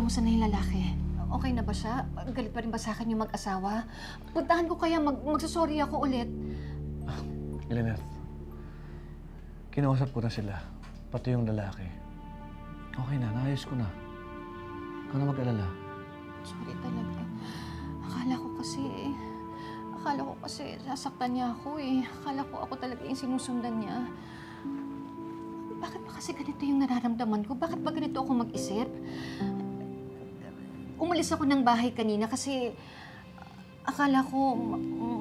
kamusta na yung lalaki? Okay na ba siya? Galit pa rin ba sa akin yung mag-asawa? Puntahan ko kaya magsasorry ako ulit. Lynette, kinausap ko na sila. Pati yung lalaki. Okay na, naayos ko na. Ikaw na mag-alala. Sorry talaga. Akala ko kasi sasaktan niya ako eh. Akala ko ako talaga yung sinusundan niya. Bakit ba kasi ganito yung nararamdaman ko? Bakit ba ganito ako mag-isip? Umalis ako ng bahay kanina kasi akala ko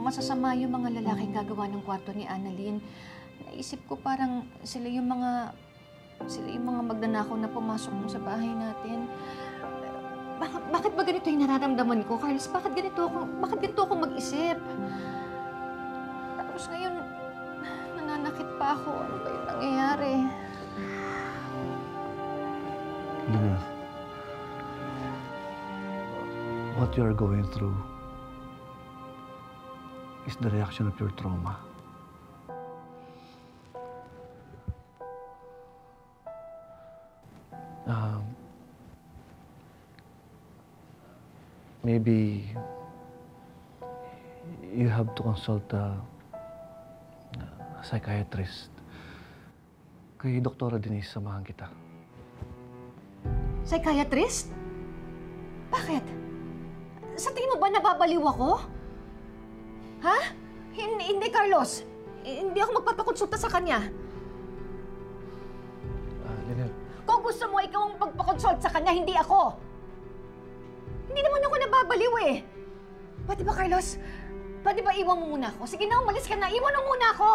masasama yung mga lalaking gagawa ng kwarto ni Annalyn. Naisip ko parang sila yung mga magnanakaw na pumasok sa bahay natin. Bakit ba ganito yung nararamdaman ko, Carlos? Bakit ganito ako mag-isip? Tapos ngayon, nananakit pa ako. Ano ba yung nangyayari? Lynette, what you are going through is the reaction of your trauma. Maybe you have to consult a psychiatrist. Kay Doktora Denise, samahan kita. Psychiatrist? Bakit? Sa tingin mo ba nababaliw ako? Ha? Hindi, Carlos. Hindi ako magpapakonsulta sa kanya. Lynette. Kung gusto mo, ikaw ang magpakonsult sa kanya, hindi ako. Hindi naman ako nababaliw eh. Pwede ba, Carlos? Pwede ba iwan mo muna ako? Sige na, umalis ka na. Iwan mo muna ako.